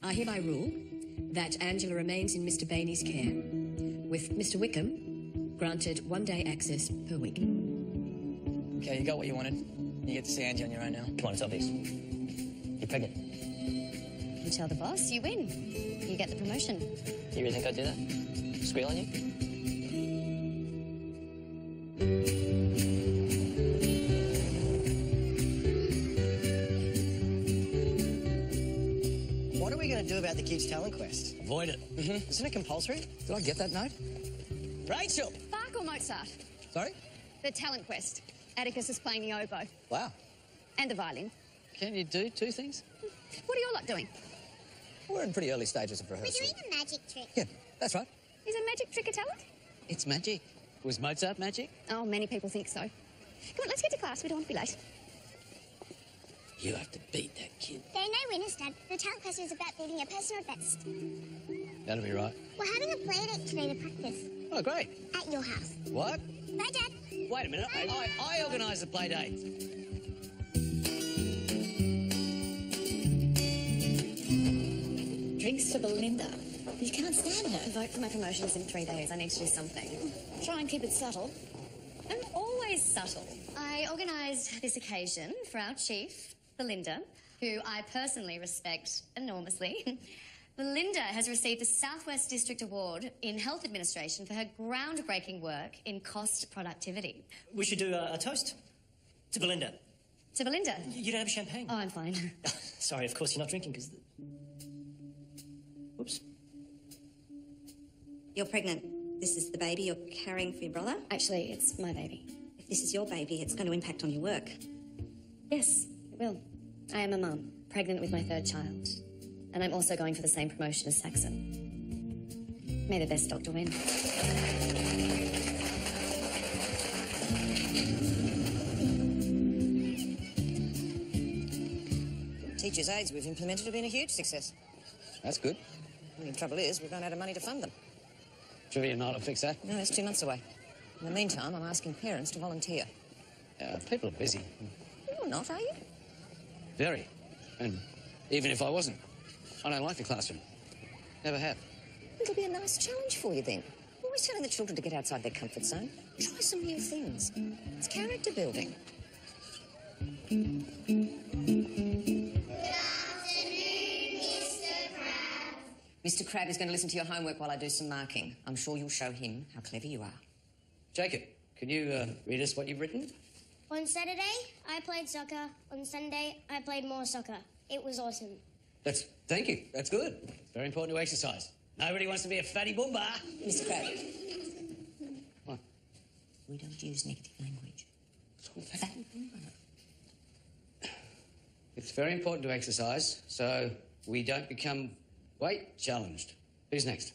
I hereby rule that Angela remains in Mr. Bainey's care, with Mr. Wickham granted 1 day access per week. Okay, you got what you wanted. You get to see Angie on your own now. Come on, it's obvious. You're pregnant. You tell the boss, you win. You get the promotion. You really think I'd do that? Squeal on you? What are we going to do about the kids' talent quest? Avoid it. Isn't it compulsory? Did I get that note? Rachel! Bach or Mozart? Sorry? The talent quest. Atticus is playing the oboe. Wow. And the violin. Can you do two things? What are you all lot doing? We're in pretty early stages of rehearsal. We're doing a magic trick. Yeah, that's right. Is a magic trick a talent? It's magic. Was Mozart magic? Oh, many people think so. Come on, let's get to class. We don't want to be late. You have to beat that kid. There are no winners, Dad. The talent quest is about beating your personal best. That'll be right. We're having a play date today to practice. Oh, great. At your house. What? Bye, Dad. Wait a minute. I organise the play date. Drinks for Belinda. You can't stand her. Vote for my promotions in 3 days. I need to do something. Try and keep it subtle. I'm always subtle. I organised this occasion for our chief, Belinda, who I personally respect enormously. Belinda has received the Southwest District Award in Health Administration for her groundbreaking work in cost productivity. We should do a toast to Belinda. To Belinda? You don't have champagne? Oh, I'm fine. Sorry, of course you're not drinking because... Whoops. You're pregnant. This is the baby you're carrying for your brother? Actually, it's my baby. If this is your baby, it's going to impact on your work. Yes, it will. I am a mum, pregnant with my 3rd child. And I'm also going for the same promotion as Saxon. May the best doctor win. Teachers' aids we've implemented have been a huge success. That's good. The trouble is, we've run out of money to fund them. Trivia night will fix that. No, it's 2 months away. In the meantime, I'm asking parents to volunteer. People are busy. You're not, are you? Very. And even if I wasn't, I don't like the classroom. Never have. It'll be a nice challenge for you then. Always telling the children to get outside their comfort zone. Try some new things. It's character building. Mr. Crabbe is going to listen to your homework while I do some marking. I'm sure you'll show him how clever you are. Jacob, can you read us what you've written? On Saturday, I played soccer. On Sunday, I played more soccer. It was awesome. Thank you. That's good. It's very important to exercise. Nobody wants to be a fatty boomba. Mr. Crabbe. What? We don't use negative language. It's very important to exercise, so we don't become weight challenged. Who's next?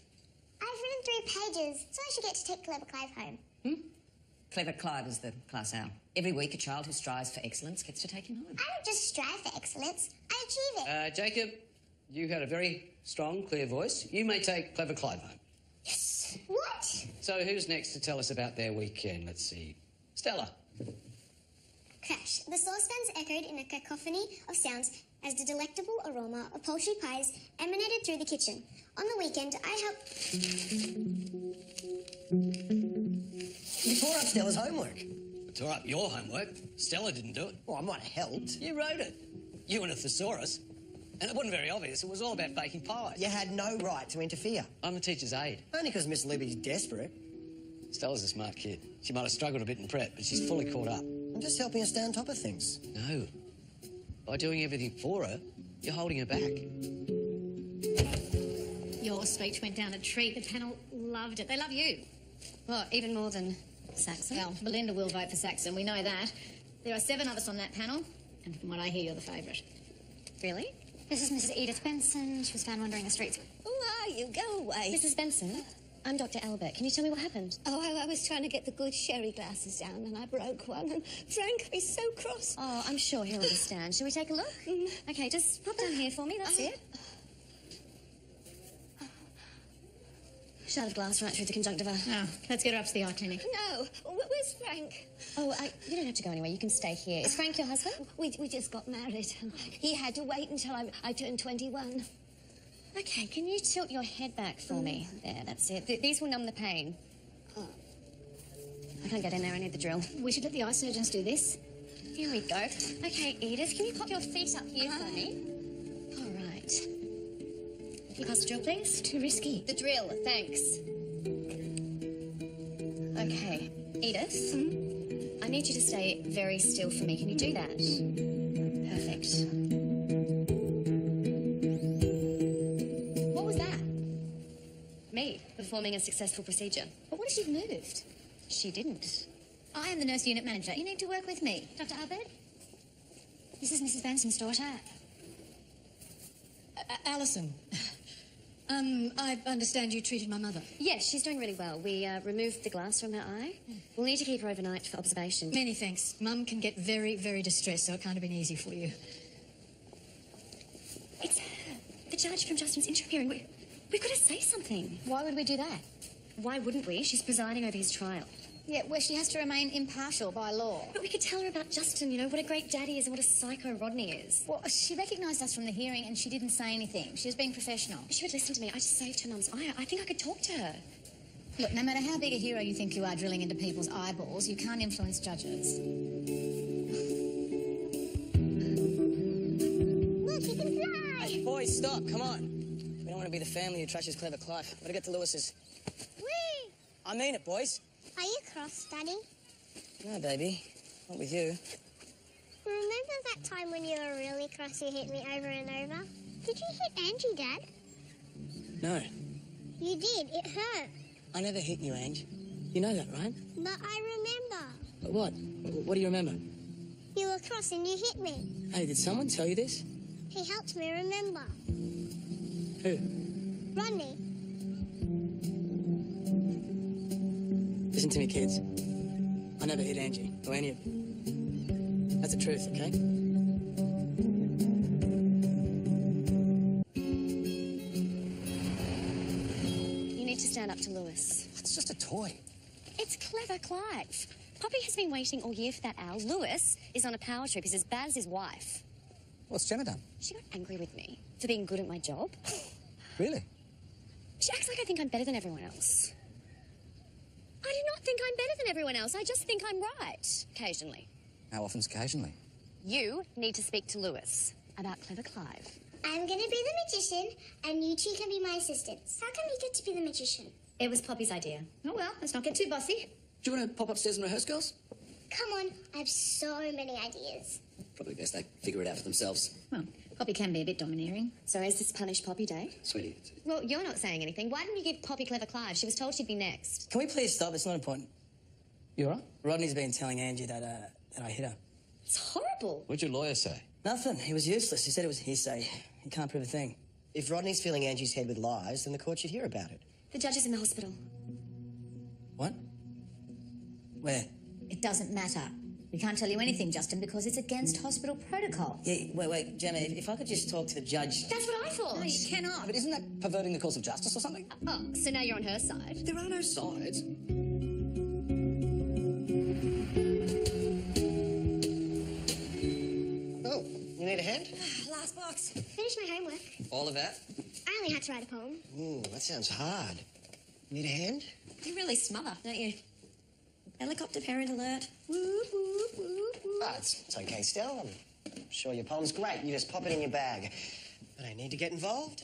I've written 3 pages, so I should get to take Clever Clive home. Clever Clive is the class owl. Every week, a child who strives for excellence gets to take him home. I don't just strive for excellence, I achieve it. Jacob, you had a very strong, clear voice. You may take Clever Clive home. Yes. What? So who's next to tell us about their weekend? Let's see. Stella. Crash. The saucepans echoed in a cacophony of sounds as the delectable aroma of poultry pies emanated through the kitchen. On the weekend, I helped... You tore up Stella's homework. I tore up your homework. Stella didn't do it. Well, I might have helped. You wrote it. You and a thesaurus. And it wasn't very obvious. It was all about baking pies. You had no right to interfere. I'm the teacher's aide. Only because Miss Libby's desperate. Stella's a smart kid. She might have struggled a bit in prep, but she's fully caught up. I'm just helping her stay on top of things. No. By doing everything for her, you're holding her back. Your speech went down a treat. The panel loved it. They love you. Well, even more than Saxon. Well, Belinda will vote for Saxon. We know that. There are 7 of us on that panel, and from what I hear, you're the favourite. Really? This is Mrs. Edith Benson. She was found wandering the streets. Who are you? Go away. Mrs. Benson, I'm Dr. Albert. Can you tell me what happened? Oh, I was trying to get the good sherry glasses down and I broke one. And Frank is so cross. Oh, I'm sure he'll understand. Shall we take a look? Okay, just pop down here for me. That's it. Shattered glass right through the conjunctiva. Oh, let's get her up to the eye clinic. No. Where's Frank? Oh, you don't have to go anywhere. You can stay here. Is Frank your husband? We just got married. He had to wait until I turned 21. Okay, can you tilt your head back for me? There, that's it. These will numb the pain. Oh. I can't get in there, I need the drill. We should let the eye surgeons do this. Here we go. Okay, Edith, can you pop your feet up here for me? All right. Can you pass the drill, please? Too risky. The drill, thanks. Okay, Edith, I need you to stay very still for me. Can you do that? Perfect. What was that? Me, performing a successful procedure. But what if she'd moved? She didn't. I am the nurse unit manager. You need to work with me. Dr. Abed? This is Mrs. Banson's daughter. Alison. I understand you treated my mother. Yes, she's doing really well. We removed the glass from her eye. We'll need to keep her overnight for observation. Many thanks. Mum can get very, very distressed, so it can't have been easy for you. It's her. The judge from Justin's interviewing. We've got to say something. Why would we do that? Why wouldn't we? She's presiding over his trial. Yeah, where she has to remain impartial by law. But we could tell her about Justin, you know, what a great daddy is and what a psycho Rodney is. Well, she recognised us from the hearing and she didn't say anything. She was being professional. She would listen to me. I just saved her mum's eye. I think I could talk to her. Look, no matter how big a hero you think you are drilling into people's eyeballs, you can't influence judges. Look, you can fly! Hey, boys, stop, come on. We don't want to be the family who trashes Clever Clive. Gotta get to Lewis's. Whee! I mean it, boys. Are you cross, Daddy? No, baby. Not with you. Remember that time when you were really cross, you hit me over and over? Did you hit Angie, Dad? No. You did. It hurt. I never hit you, Ange. You know that, right? But I remember. But what? What do you remember? You were cross and you hit me. Hey, did someone tell you this? He helped me remember. Who? Rodney. Listen to me, kids. I never hit Angie, or any of you. That's the truth, okay? You need to stand up to Lewis. It's just a toy. It's Clever Clive. Poppy has been waiting all year for that owl. Lewis is on a power trip. He's as bad as his wife. What's Jenna done? She got angry with me for being good at my job. Really? She acts like I think I'm better than everyone else. I do not think I'm better than everyone else. I just think I'm right. Occasionally. How often's occasionally? You need to speak to Lewis about Clever Clive. I'm going to be the magician, and you two can be my assistants. How come you get to be the magician? It was Poppy's idea. Oh, well, let's not get too bossy. Do you want to pop upstairs and rehearse, girls? Come on, I have so many ideas. Probably best they figure it out for themselves. Well, Poppy can be a bit domineering. So is this Punish Poppy Day? Sweetie. Well, you're not saying anything. Why didn't you give Poppy Clever Clive? She was told she'd be next. Can we please stop? It's not important. You all right? Rodney's been telling Angie that I hit her. It's horrible. What'd your lawyer say? Nothing. He was useless. He said it was hearsay. He can't prove a thing. If Rodney's filling Angie's head with lies, then the court should hear about it. The judge is in the hospital. What? Where? It doesn't matter. We can't tell you anything, Justin, because it's against hospital protocol. Yeah, wait, Gemma, if I could just talk to the judge... That's what I thought. No, you cannot. But isn't that perverting the course of justice or something? Oh, so now you're on her side. There are no sides. Oh, you need a hand? Last box. Finish my homework. All of that? I only had to write a poem. Ooh, that sounds hard. Need a hand? You really smother, don't you? Helicopter parent alert. Woo, woo, woo, woo. Ah, it's okay, Stell. I'm sure your poem's great. You just pop it in your bag. But I need to get involved.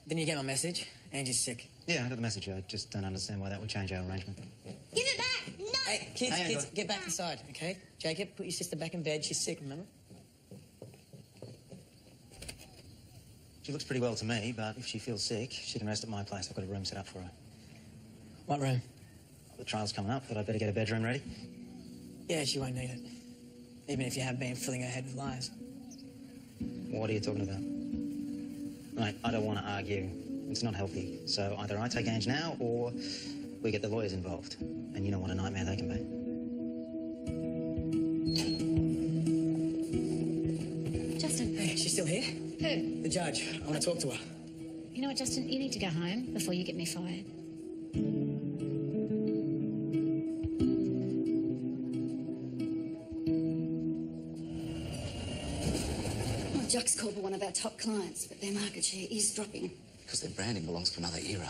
Didn't you get my message? Angie's sick. Yeah, I got the message. I just don't understand why that would change our arrangement. Give it back! No! Hey, kids, Hang on, kids, go on. get back inside, okay? Jacob, put your sister back in bed. She's sick, remember? She looks pretty well to me, but if she feels sick, she can rest at my place. I've got a room set up for her. What room? The trial's coming up, but I'd better get a bedroom ready. Yeah, she won't need it. Even if you have been filling her head with lies. What are you talking about? Mate, I don't want to argue. It's not healthy. So either I take Ange now, or we get the lawyers involved. And you know what a nightmare they can be. Justin. Hey, she's still here? Who? The judge. I want to talk to her. You know what, Justin? You need to go home before you get me fired. Jux Corp are one of our top clients, but their market share is dropping. Because their branding belongs to another era.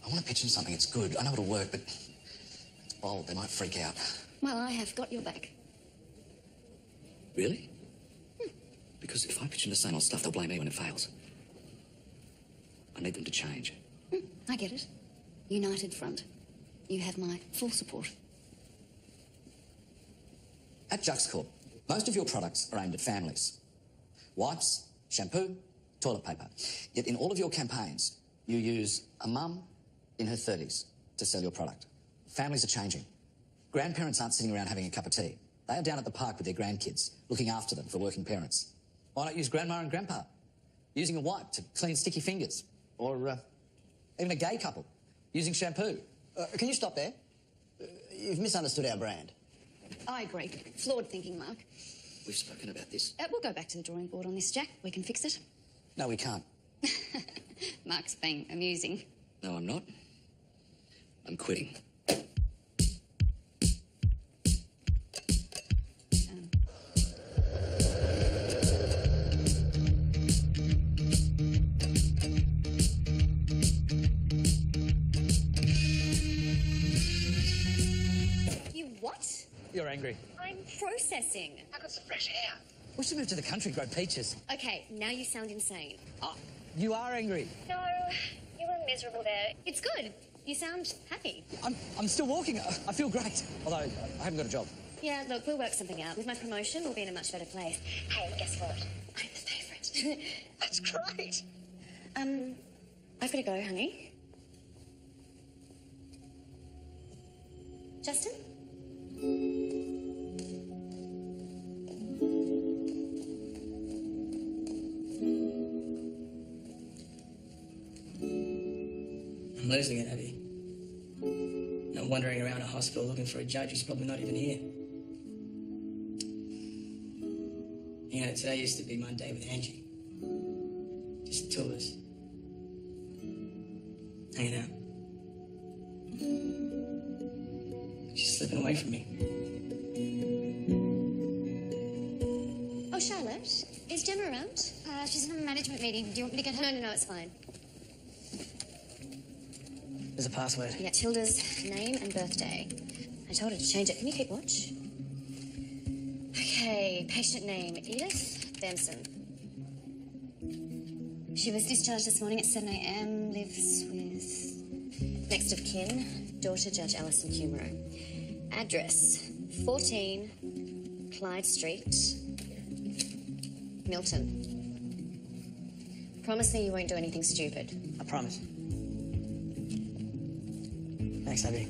I want to pitch them something that's good. I know it'll work, but it's bold. They might freak out. Well, I have got your back. Really? Because if I pitch them the same old stuff, they'll blame me when it fails. I need them to change. I get it. United front. You have my full support. At Jux Corp, most of your products are aimed at families. Wipes, shampoo, toilet paper. Yet in all of your campaigns, you use a mum in her 30s to sell your product. Families are changing. Grandparents aren't sitting around having a cup of tea. They are down at the park with their grandkids, looking after them for working parents. Why not use grandma and grandpa? Using a wipe to clean sticky fingers. Or even a gay couple using shampoo. Can you stop there? You've misunderstood our brand. I agree. Flawed thinking, Mark. We've spoken about this. We'll go back to the drawing board on this, Jack. We can fix it. No, we can't. Mark's being amusing. No, I'm not. I'm quitting. You're angry. I'm processing. I got some fresh air. We should move to the country, grow peaches. Okay, now you sound insane. Oh, you are angry. No, you were miserable there. It's good. You sound happy. I'm still walking. I feel great. Although I haven't got a job. Yeah, look, we'll work something out. With my promotion, we'll be in a much better place. Hey, guess what? I'm the favourite. That's great. I've got to go, honey. Justin? I'm losing it, Abby. I'm wandering around a hospital looking for a judge who's probably not even here. You know, today used to be my day with Angie. Just the two of us. Hanging out. She's slipping away from me. Oh, Charlotte, is Gemma around? She's in a management meeting. Do you want me to get her? No, it's fine. There's a password. Yeah, Tilda's name and birthday. I told her to change it. Can you keep watch? Okay, patient name, Edith Benson. She was discharged this morning at 7 a.m, lives with next of kin, daughter Judge Alison Humero. Address, 14 Clyde Street, Milton. Promise me you won't do anything stupid. I promise. Thanks, Abby.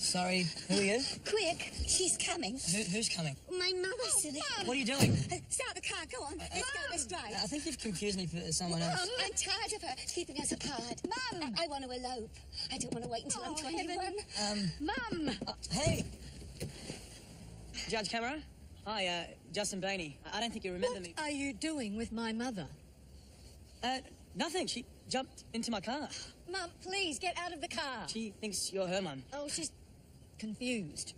Sorry, who are you? Quick, she's coming. Who's coming? My mother, silly. What are you doing? Start the car, go on. Let's go, let's drive. I think you've confused me for someone else. I'm tired of her keeping us apart. Mum! I want to elope. I don't want to wait until I'm 21. Mum! Hey! Judge Camera? Hi, Justin Bainey. I don't think you remember me. What are you doing with my mother? Nothing. She jumped into my car. Mum, please, get out of the car. She thinks you're her mum. Oh, she's confused.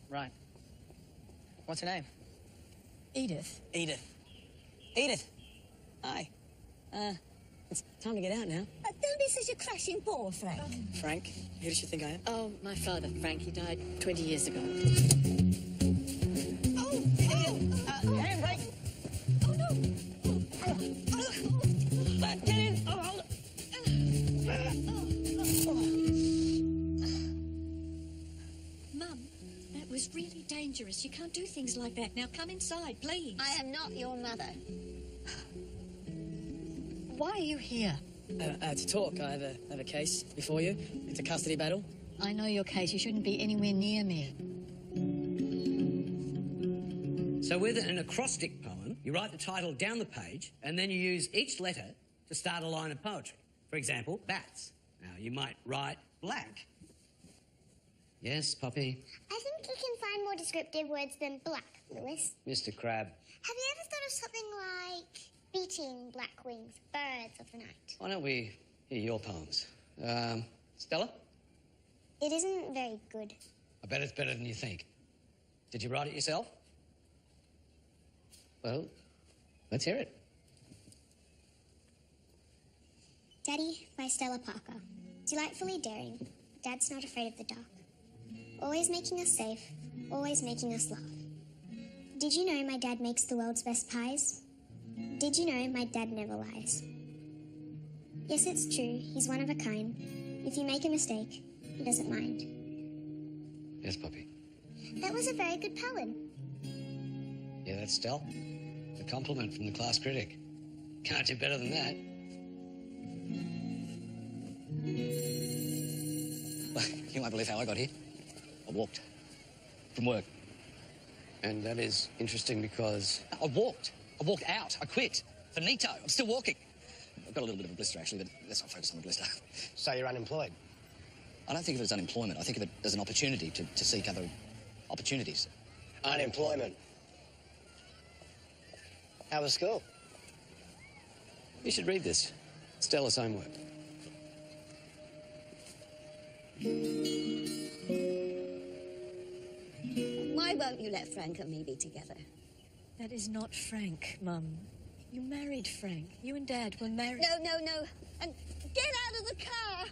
Right. What's her name? Edith. Edith. Edith! Hi. It's time to get out now. Don't be such a crashing ball, Frank. Frank? Who does she think I am? Oh, my father, Frank. He died 20 years ago. Oh! Hey, Frank! Oh, no! Get in! Oh, hold Mum, that was really dangerous. You can't do things like that. Now come inside, please. I am not your mother. Why are you here? to talk. I have a case before you. It's a custody battle. I know your case. You shouldn't be anywhere near me. So with an acrostic poem, you write the title down the page, and then you use each letter to start a line of poetry. For example, bats. Now, you might write black. Yes, Poppy? I think you can find more descriptive words than black, Lewis. Mr. Crab. Have you ever thought of something like beating black wings, birds of the night? Why don't we hear your poems? Stella? It isn't very good. I bet it's better than you think. Did you write it yourself? Well, let's hear it. Daddy by Stella Parker. Delightfully daring. Dad's not afraid of the dark. Always making us safe. Always making us laugh. Did you know my dad makes the world's best pies? Did you know my dad never lies? Yes, it's true. He's one of a kind. If you make a mistake, he doesn't mind. Yes, Poppy. That was a very good poem. Yeah, that's Stell. A compliment from the class critic. Can't do better than that. You won't believe how I got here. I walked. From work. And that is interesting because... I walked. I walked out. I quit. Finito. I'm still walking. I've got a little bit of a blister, actually, but let's not focus on the blister. So you're unemployed? I don't think of it as unemployment. I think of it as an opportunity to seek other opportunities. Unemployment. How was school? You should read this. Stella's homework. Why won't you let Frank and me be together? That is not Frank, Mum. You married Frank. You and Dad were married. No. And get out of the car!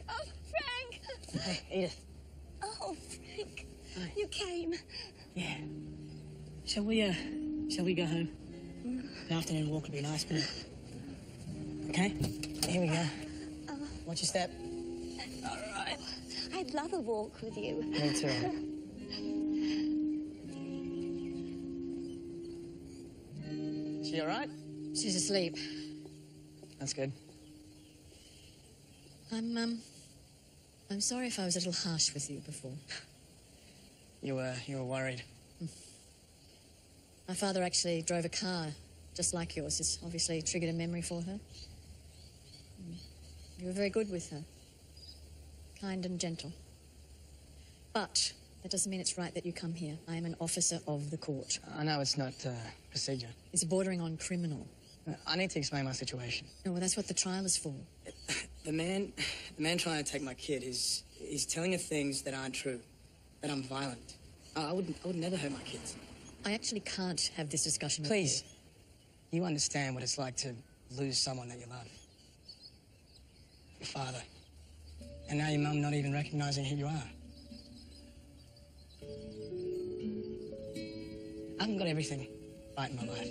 Oh, Frank! Hey, Edith. Oh, Frank. Hi. You came. Yeah. Shall we go home? An afternoon walk would be nice, wouldn't it? Okay, here we go. Watch your step. All right. I'd love a walk with you. Me too. She all right? She's asleep. That's good. I'm sorry if I was a little harsh with you before. You were worried. My father actually drove a car just like yours. It's obviously triggered a memory for her. You were very good with her. Kind and gentle. But that doesn't mean it's right that you come here. I am an officer of the court. I know it's not procedure. It's bordering on criminal. I need to explain my situation. No, well, that's what the trial is for. The man trying to take my kid is telling her things that aren't true, that I'm violent. I would never hurt my kids. I actually can't have this discussion with Please, you understand what it's like to lose someone that you love. Your father. And now your mum not even recognising who you are. I haven't got everything right in my life.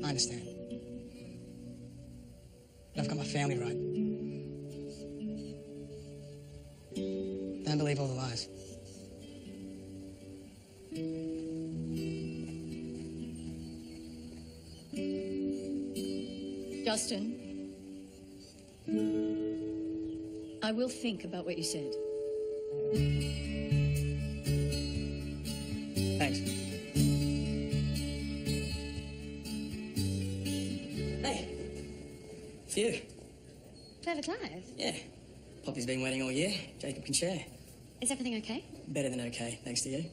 I understand. But I've got my family right. Don't believe all the lies. Justin, I will think about what you said. Thanks. Hey, it's you. Clever Clive. Yeah. Poppy's been waiting all year. Jacob can share. Is everything okay? Better than okay, thanks to you.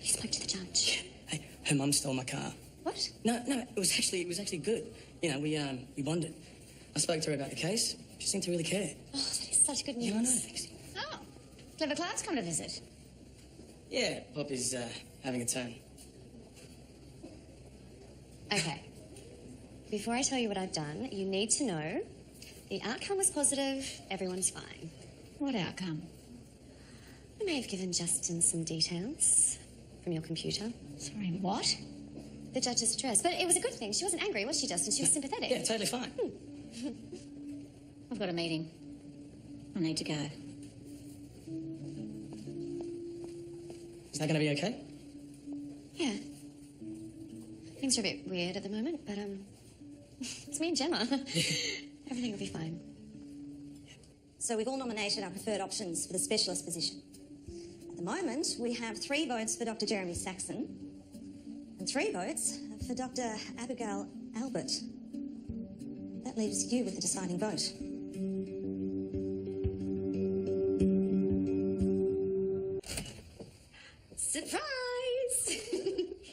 You spoke to the judge. Hey, her mum stole my car. What? No, it was actually good. You know, we bonded. I spoke to her about the case. She seemed to really care. Oh, that is such good Yeah, I know. news. Thanks. Oh, Clever Clive's come to visit. Yeah, Poppy's having a turn. Okay. Before I tell you what I've done, you need to know the outcome was positive, everyone's fine. What outcome? I may have given Justin some details from your computer. Sorry, what? The judge's address. But it was a good thing. She wasn't angry, was she, Justin? She was sympathetic. Yeah, totally fine. I've got a meeting. I need to go. Is that going to be okay? Yeah. Things are a bit weird at the moment, but, it's me and Gemma. Everything will be fine. So we've all nominated our preferred options for the specialist position. At the moment, we have 3 votes for Dr. Jeremy Saxon and 3 votes for Dr. Abigail Albert. That leaves you with the deciding vote.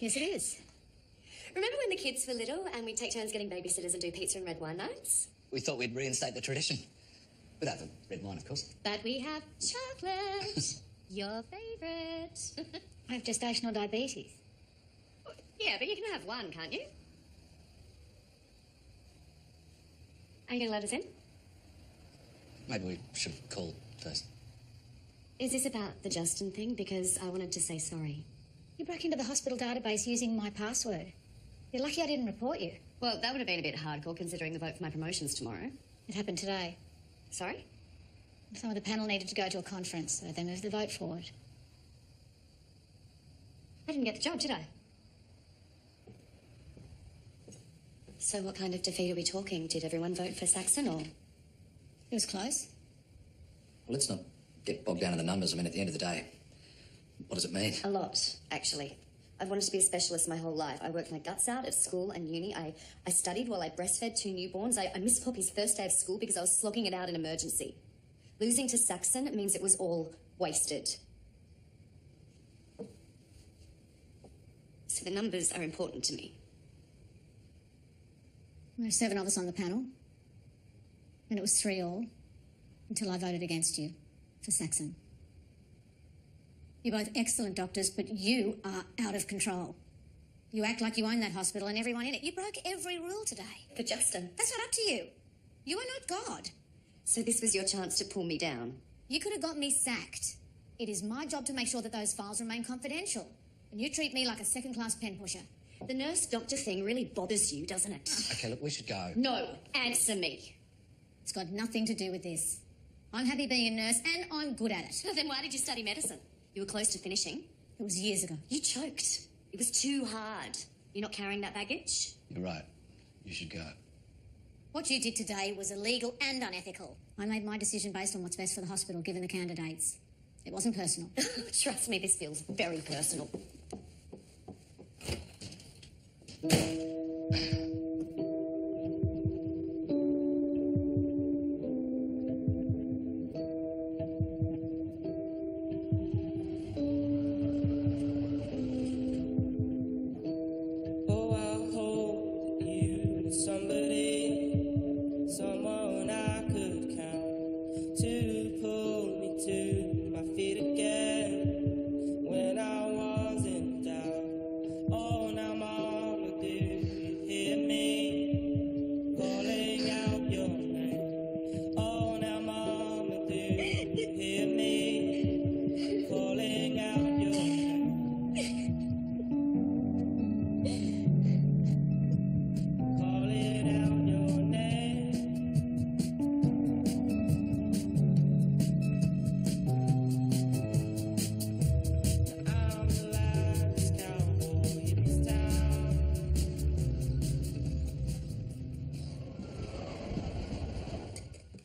Yes, it is. Remember when the kids were little and we'd take turns getting babysitters and do pizza and red wine nights? We thought we'd reinstate the tradition. Without the red wine, of course. But we have chocolate. Your favourite. I have gestational diabetes. Yeah, but you can have one, can't you? Are you going to let us in? Maybe we should call first. Is this about the Justin thing? Because I wanted to say sorry. You broke into the hospital database using my password. You're lucky I didn't report you. Well, that would have been a bit hardcore considering the vote for my promotions tomorrow. It happened today. Sorry? Some of the panel needed to go to a conference, so they moved the vote forward. I didn't get the job, did I? So what kind of defeat are we talking? Did everyone vote for Saxon, or...? It was close. Well, let's not get bogged down in the numbers. I mean, at the end of the day, what does it mean? A lot, actually. I've wanted to be a specialist my whole life. I worked my guts out at school and uni. I studied while I breastfed 2 newborns. I missed Poppy's first day of school because I was slogging it out in emergency. Losing to Saxon means it was all wasted. So the numbers are important to me. There were 7 of us on the panel, and it was 3-3 until I voted against you for Saxon. You're both excellent doctors, but you are out of control. You act like you own that hospital and everyone in it. You broke every rule today. For Justin. That's not up to you. You are not God. So this was your chance to pull me down? You could have got me sacked. It is my job to make sure that those files remain confidential. And you treat me like a second-class pen pusher. The nurse-doctor thing really bothers you, doesn't it? Okay, look, we should go. No, answer me. It's got nothing to do with this. I'm happy being a nurse, and I'm good at it. Well, then why did you study medicine? You were close to finishing. It was years ago. You choked. It was too hard. You're not carrying that baggage? You're right. You should go. What you did today was illegal and unethical. I made my decision based on what's best for the hospital, given the candidates. It wasn't personal. Trust me, this feels very personal.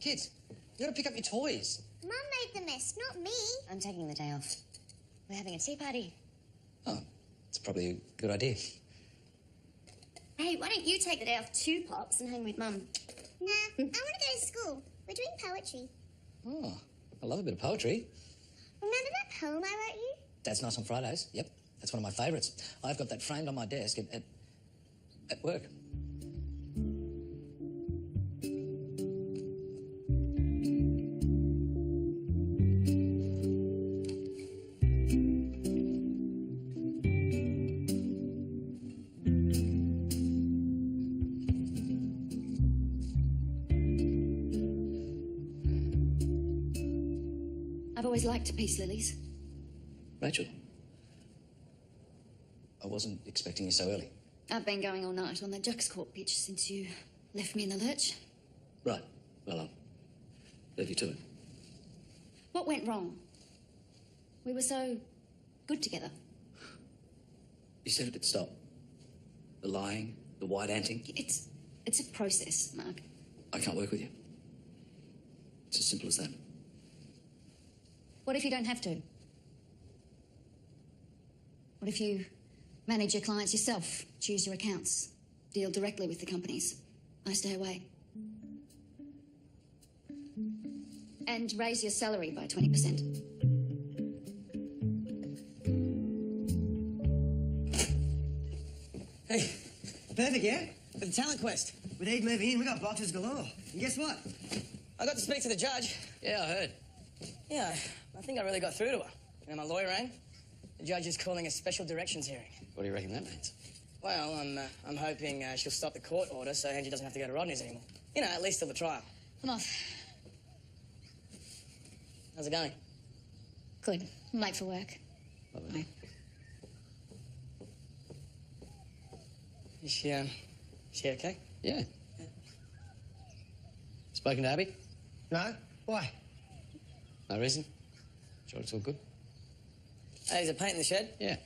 Kids, you gotta pick up your toys. Mum made the mess, not me. I'm taking the day off. We're having a tea party. Oh, it's probably a good idea. Hey, why don't you take the day off too, Pops, and hang with Mum? Nah, I want to go to school. We're doing poetry. Oh, I love a bit of poetry. Remember that poem I wrote you? Dad's Nice on Fridays. Yep, that's one of my favourites. I've got that framed on my desk at work. I've always liked peace lilies. Rachel, I wasn't expecting you so early. I've been going all night on the Jux Court pitch since you left me in the lurch. Right. Well, I'll leave you to it. What went wrong? We were so good together. You said it'd stop. The lying, the white-anting. It's a process, Mark. I can't work with you. It's as simple as that. What if you don't have to? What if you manage your clients yourself, choose your accounts, deal directly with the companies? I stay away. And raise your salary by 20%. Hey, perfect, yeah? For the talent quest. With Ed Levy in, we got boxes galore. And guess what? I got to speak to the judge. Yeah, I heard. Yeah, I think I really got through to her. You know, my lawyer rang. The judge is calling a special directions hearing. What do you reckon that means? Well, I'm hoping she'll stop the court order so Angie doesn't have to go to Rodney's anymore. You know, at least till the trial. I'm off. How's it going? Good. I'm late for work. Lovely. Is she okay? Yeah. Spoken to Abby? No? Why? No reason? Sure it's all good? Hey, is it paint in the shed? Yeah.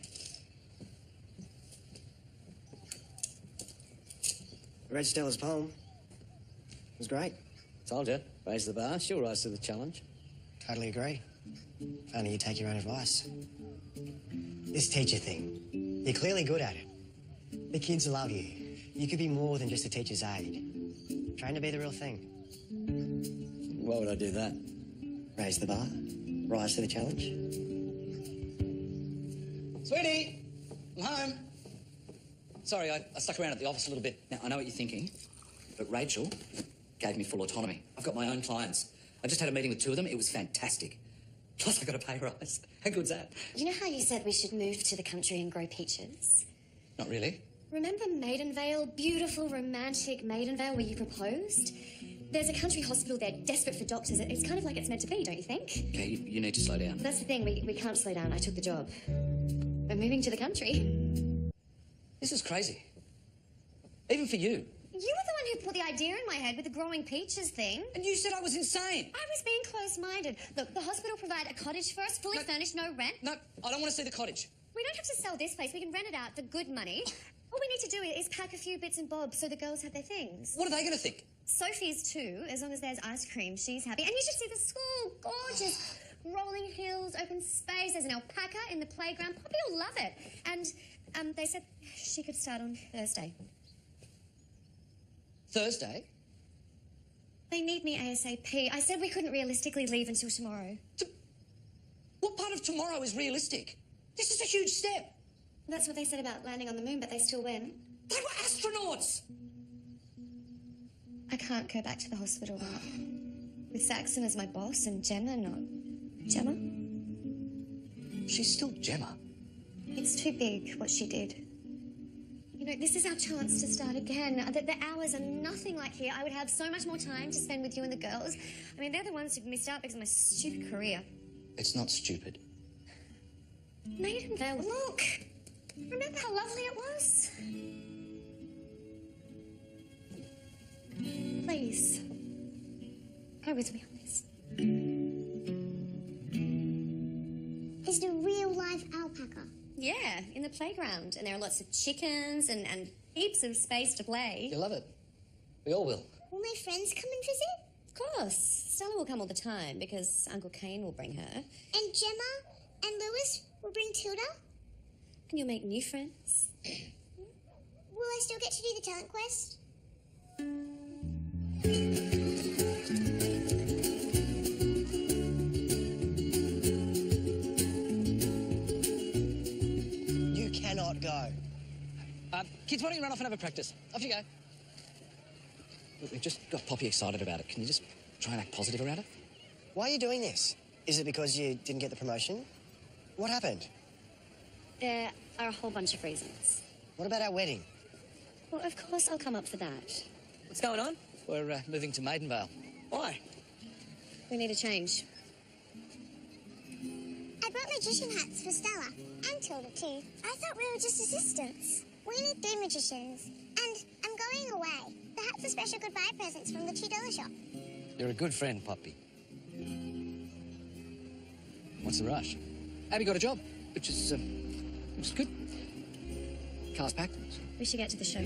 I read Stella's poem. It was great. Told you. Raise the bar. She'll rise to the challenge. Totally agree. If only you take your own advice. This teacher thing, you're clearly good at it. The kids love you. You could be more than just a teacher's aide. Train to be the real thing. Why would I do that? Raise the bar. Rise to the challenge. Sweetie! I'm home. Sorry, I stuck around at the office a little bit. Now, I know what you're thinking, but Rachel gave me full autonomy. I've got my own clients. I just had a meeting with 2 of them. It was fantastic. Plus, I got a pay rise. How good's that? You know how you said we should move to the country and grow peaches? Not really. Remember Maidenvale? Beautiful, romantic Maidenvale where you proposed? There's a country hospital there desperate for doctors. It's kind of like it's meant to be, don't you think? Okay, you need to slow down. That's the thing. We can't slow down. I took the job. We're moving to the country. This is crazy. Even for you. You were the one who put the idea in my head with the growing peaches thing. And you said I was insane. I was being close-minded. Look, the hospital provide a cottage for us, fully furnished, no rent. No, I don't want to see the cottage. We don't have to sell this place. We can rent it out for good money. All we need to do is pack a few bits and bobs so the girls have their things. What are they going to think? Sophie's too. As long as there's ice cream, she's happy. And you should see the school. Gorgeous. Rolling hills, open space. There's an alpaca in the playground. Poppy will love it. And they said she could start on Thursday. Thursday? They need me ASAP. I said we couldn't realistically leave until tomorrow. What part of tomorrow is realistic? This is a huge step. That's what they said about landing on the moon, but they still went. They were astronauts! I can't go back to the hospital now. With Saxon as my boss and Gemma not. Gemma? She's still Gemma. It's too big, what she did. You know, this is our chance to start again. The hours are nothing like here. I would have so much more time to spend with you and the girls. I mean, they're the ones who've missed out because of my stupid career. It's not stupid. Maidenvale, look! Remember how lovely it was? Please, go with me on this. Is it a real live alpaca? Yeah, in the playground. And there are lots of chickens and heaps of space to play. You'll love it. We all will. Will my friends come and visit? Of course. Stella will come all the time because Uncle Kane will bring her. And Gemma and Lewis will bring Tilda? And you'll make new friends. Will I still get to do the talent quest? You cannot go. Kids, why don't you run off and have a practice? Off you go. Look, we've just got Poppy excited about it. Can you just try and act positive around it? Why are you doing this? Is it because you didn't get the promotion? What happened? There are a whole bunch of reasons. What about our wedding? Well, of course I'll come up for that. What's going on? We're moving to Maidenvale. Why? We need a change. I brought magician hats for Stella and Tilda too. I thought we were just assistants. We need 3 magicians. And I'm going away. The hats are special goodbye presents from the $2 shop. You're a good friend, Poppy. What's the rush? Abby got a job, which is good. Car's packed. We should get to the show.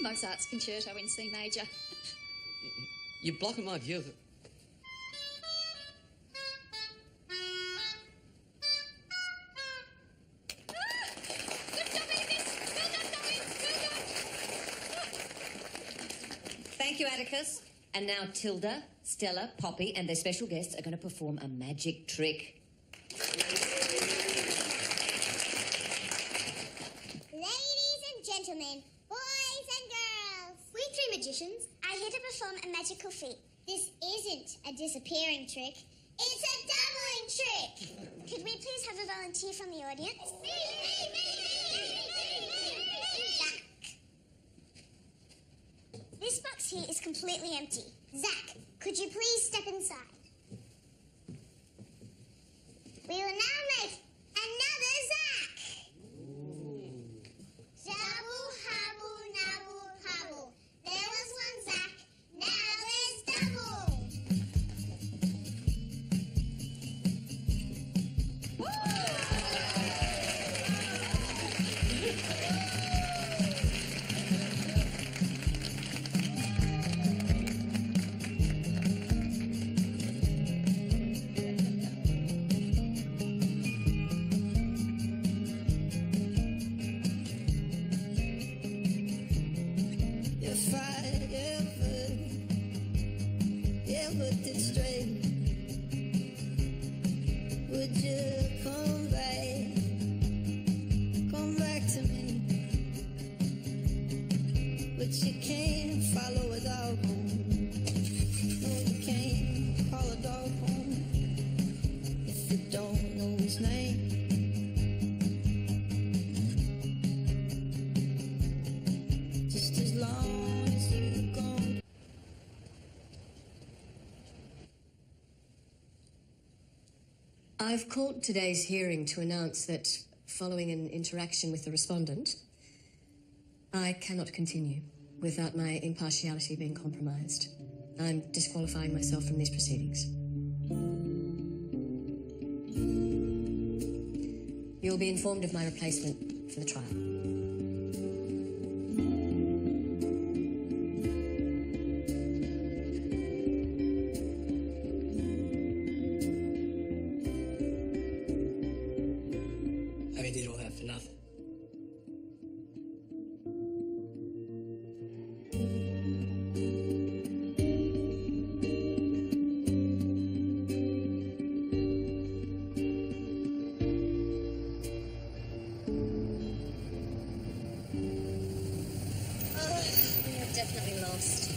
Mozart's concerto in C major. You're blocking my view of it. Thank you, Atticus. And now Tilda, Stella, Poppy, and their special guests are going to perform a magic trick. Ladies and gentlemen, boys and girls, we three magicians are here to perform a magical feat. This isn't a disappearing trick, it's a doubling trick. Could we please have a volunteer from the audience? Me. Zach. This box here is completely empty. Zach, could you please step inside? We will now make another Zach. Double, hubble, nubble, hubble. There was one Zach, now there's double. If I ever did stray, would you come back to me? But you can't follow a dog home. No, you can't call a dog home if you don't know his name. Just as long as you go. I've called today's hearing to announce that, following an interaction with the respondent, I cannot continue without my impartiality being compromised. I'm disqualifying myself from these proceedings. You'll be informed of my replacement for the trial. Abby did all that for nothing. You're definitely lost.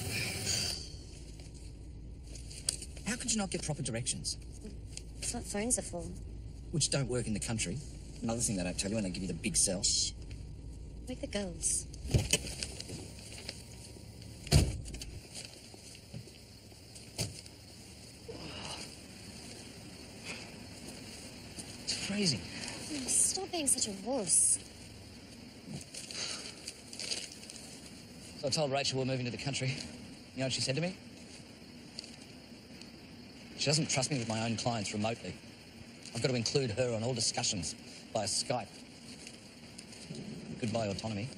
How could you not get proper directions? That's what phones are for. Which don't work in the country. Another thing they don't tell you when they give you the big sell. Wake the girls. It's freezing. Oh, stop being such a wuss. So I told Rachel we're moving to the country. You know what she said to me? She doesn't trust me with my own clients remotely. I've got to include her on all discussions via Skype. Goodbye autonomy.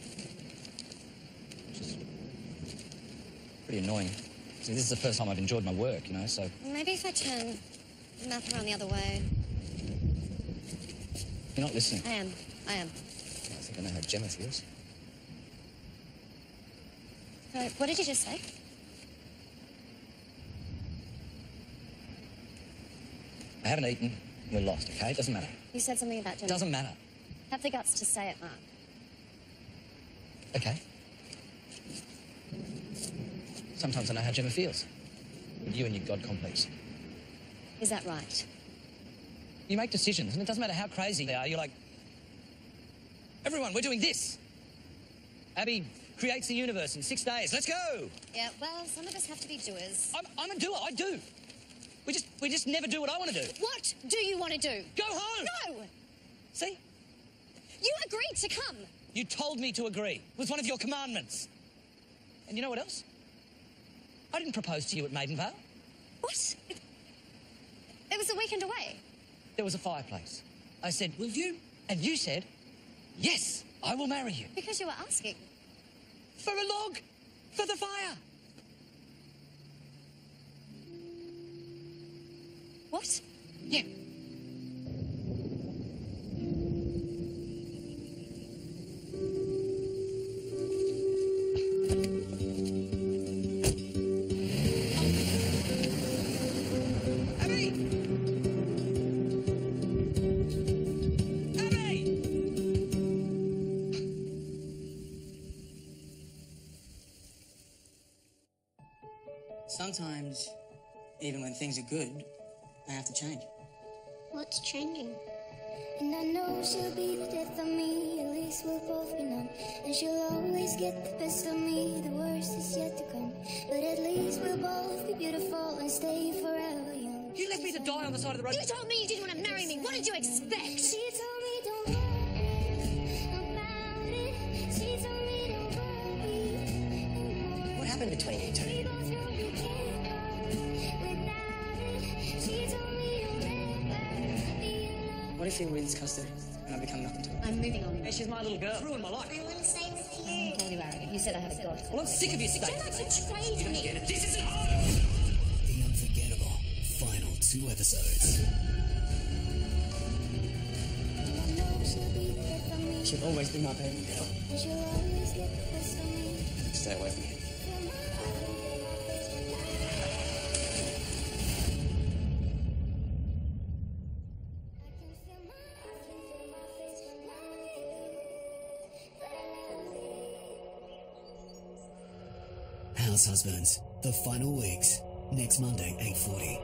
Which is pretty annoying. See, this is the first time I've enjoyed my work, you know, so... Maybe if I turn the map around the other way. You're not listening. I am. I think I know how Gemma feels. What did you just say? I haven't eaten. We're lost, okay? It doesn't matter. You said something about Jenny. Doesn't matter. Have the guts to say it, Mark. Okay. Sometimes I know how Gemma feels. With you and your God complex. Is that right? You make decisions, and it doesn't matter how crazy they are. You're like, everyone, we're doing this. Abby creates the universe in 6 days. Let's go. Yeah, well, some of us have to be doers. I'm a doer. I do. We just never do what I want to do. What do you want to do? Go home. No! See? You agreed to come. You told me to agree. It was one of your commandments. And you know what else? I didn't propose to you at Maidenvale. What? It was a weekend away. There was a fireplace. I said, will you? And you said, yes, I will marry you. Because you were asking. For a log. For the fire. What? Yeah. Sometimes, even when things are good, they have to change. What's changing? And I know she'll be the death of me, at least we'll both be numb. And she'll always get the best of me, the worst is yet to come. But at least we'll both be beautiful and stay forever young. You left me to die on the side of the road. You told me you didn't want to marry me. What did you expect? She told me don't worry about it. She told me don't worry. What happened between you two? We both know we can't go without it. She told me you'll never be alone. What if he wins custody and I become nothing to her? I'm moving on. Hey, she's my little girl. Ruined my life. I want to stay with you. Call you arrogant. You said I have a god. Well, I'm sick of your state. You're not betrayed me. This isn't The unforgettable final 2 episodes. She'll always be my baby girl. And she'll always get the best of me. Stay away from me. House Husbands, the final weeks, next Monday, 8:40.